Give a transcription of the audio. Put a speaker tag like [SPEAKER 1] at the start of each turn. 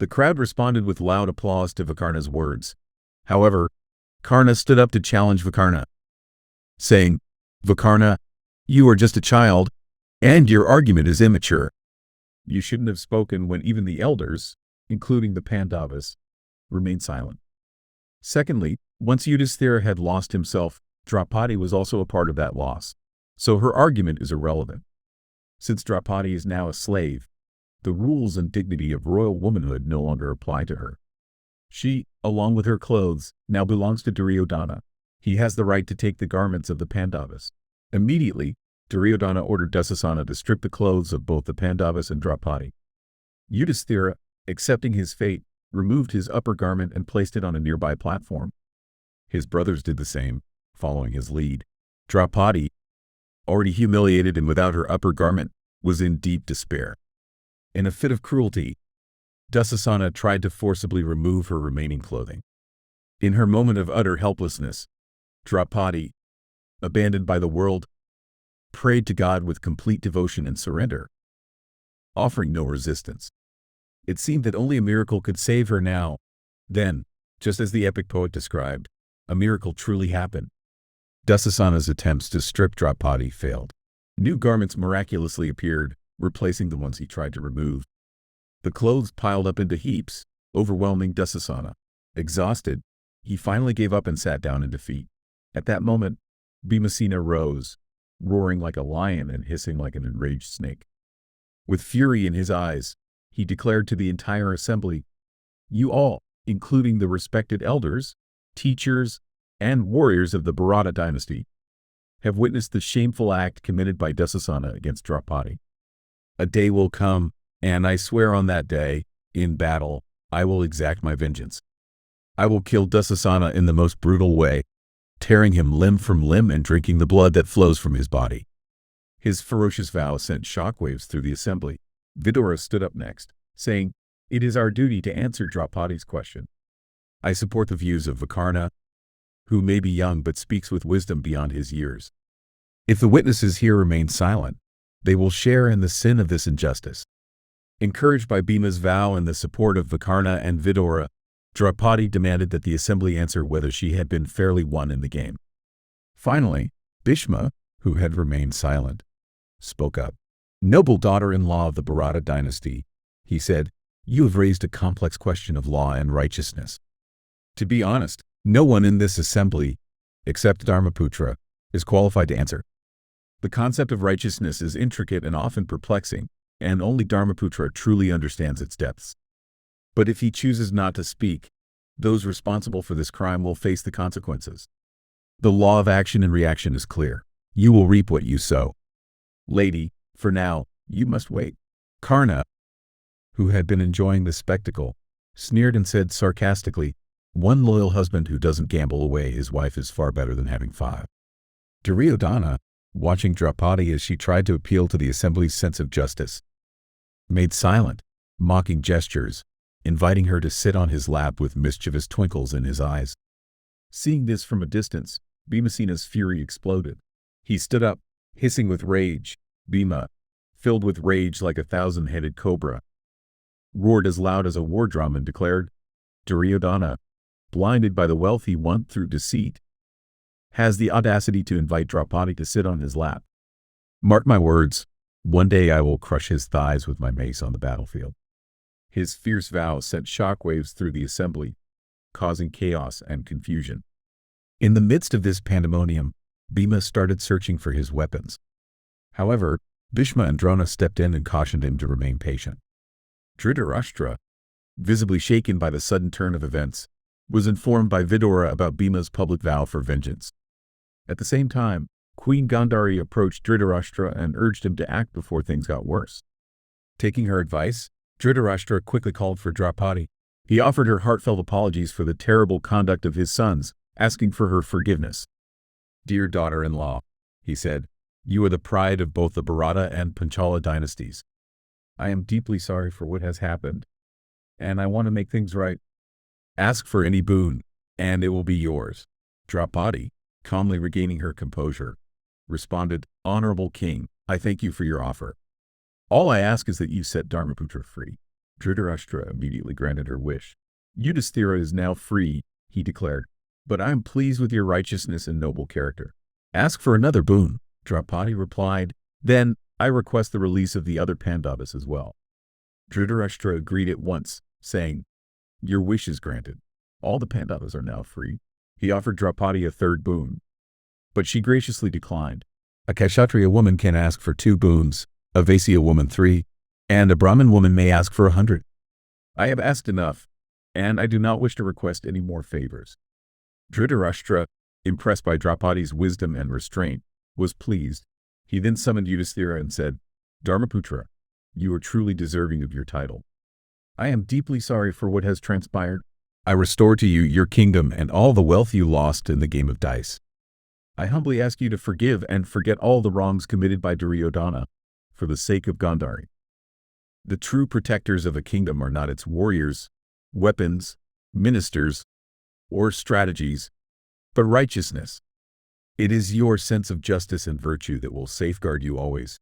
[SPEAKER 1] The crowd responded with loud applause to Vikarna's words. However, Karna stood up to challenge Vikarna, saying, "Vikarna, you are just a child, and your argument is immature. You shouldn't have spoken when even the elders, including the Pandavas, remained silent." Secondly, once Yudhisthira had lost himself, Draupadi was also a part of that loss, so her argument is irrelevant. Since Draupadi is now a slave, the rules and dignity of royal womanhood no longer apply to her. She, along with her clothes, now belongs to Duryodhana. He has the right to take the garments of the Pandavas. Immediately, Duryodhana ordered Dussasana to strip the clothes of both the Pandavas and Draupadi. Yudhisthira, accepting his fate, removed his upper garment and placed it on a nearby platform. His brothers did the same, following his lead. Draupadi, already humiliated and without her upper garment, was in deep despair. In a fit of cruelty, Dussasana tried to forcibly remove her remaining clothing. In her moment of utter helplessness, Draupadi, abandoned by the world, prayed to God with complete devotion and surrender, offering no resistance. It seemed that only a miracle could save her now. Then, just as the epic poet described, a miracle truly happened. Dussasana's attempts to strip Draupadi failed. New garments miraculously appeared, replacing the ones he tried to remove. The clothes piled up into heaps, overwhelming Dussasana. Exhausted, he finally gave up and sat down in defeat. At that moment, Bhimasena rose, roaring like a lion and hissing like an enraged snake. With fury in his eyes, he declared to the entire assembly, "You all, including the respected elders, teachers, and warriors of the Bharata dynasty, have witnessed the shameful act committed by Dussasana against Draupadi. A day will come, and I swear on that day, in battle, I will exact my vengeance. I will kill Dussasana in the most brutal way, tearing him limb from limb and drinking the blood that flows from his body." His ferocious vow sent shockwaves through the assembly. Vidura stood up next, saying, "It is our duty to answer Draupadi's question. I support the views of Vikarna, who may be young but speaks with wisdom beyond his years. If the witnesses here remain silent, they will share in the sin of this injustice." Encouraged by Bhima's vow and the support of Vikarna and Vidura, Draupadi demanded that the assembly answer whether she had been fairly won in the game. Finally, Bhishma, who had remained silent, spoke up. "Noble daughter-in-law of the Bharata dynasty," he said, "you have raised a complex question of law and righteousness. To be honest, no one in this assembly, except Dharmaputra, is qualified to answer. The concept of righteousness is intricate and often perplexing, and only Dharmaputra truly understands its depths. But if he chooses not to speak, those responsible for this crime will face the consequences. The law of action and reaction is clear. You will reap what you sow. Lady, for now, you must wait." Karna, who had been enjoying the spectacle, sneered and said sarcastically, "One loyal husband who doesn't gamble away his wife is far better than having 5. Duryodhana, watching Draupadi as she tried to appeal to the assembly's sense of justice, made silent, mocking gestures, inviting her to sit on his lap with mischievous twinkles in his eyes. Seeing this from a distance, Bhimasena's fury exploded. He stood up, hissing with rage. Bhima, filled with rage like a 1,000-headed cobra, roared as loud as a war drum and declared, "Duryodhana, blinded by the wealth he won through deceit, has the audacity to invite Draupadi to sit on his lap. Mark my words, one day I will crush his thighs with my mace on the battlefield." His fierce vow sent shockwaves through the assembly, causing chaos and confusion. In the midst of this pandemonium, Bhima started searching for his weapons. However, Bhishma and Drona stepped in and cautioned him to remain patient. Dhritarashtra, visibly shaken by the sudden turn of events, was informed by Vidura about Bhima's public vow for vengeance. At the same time, Queen Gandhari approached Dhritarashtra and urged him to act before things got worse. Taking her advice, Dhritarashtra quickly called for Draupadi. He offered her heartfelt apologies for the terrible conduct of his sons, asking for her forgiveness. "Dear daughter-in-law," he said, "you are the pride of both the Bharata and Panchala dynasties. I am deeply sorry for what has happened, and I want to make things right. Ask for any boon, and it will be yours." Draupadi, calmly regaining her composure, responded, "Honorable king, I thank you for your offer. All I ask is that you set Dharmaputra free." Dhritarashtra immediately granted her wish. Yudhisthira is now free, he declared, but I am pleased with your righteousness and noble character. Ask for another boon, Draupadi replied. Then I request the release of the other Pandavas as well. Dhritarashtra agreed at once, saying, Your wish is granted. All the Pandavas are now free. He offered Draupadi a third boon, but she graciously declined. A Kshatriya woman can ask for 2 boons, a Vaisya woman 3, and a Brahmin woman may ask for 100. I have asked enough, and I do not wish to request any more favors. Dhritarashtra, impressed by Draupadi's wisdom and restraint, was pleased. He then summoned Yudhisthira and said, Dharmaputra, you are truly deserving of your title. I am deeply sorry for what has transpired. I restore to you your kingdom and all the wealth you lost in the game of dice. I humbly ask you to forgive and forget all the wrongs committed by Duryodhana for the sake of Gandhari. The true protectors of a kingdom are not its warriors, weapons, ministers, or strategies, but righteousness. It is your sense of justice and virtue that will safeguard you always.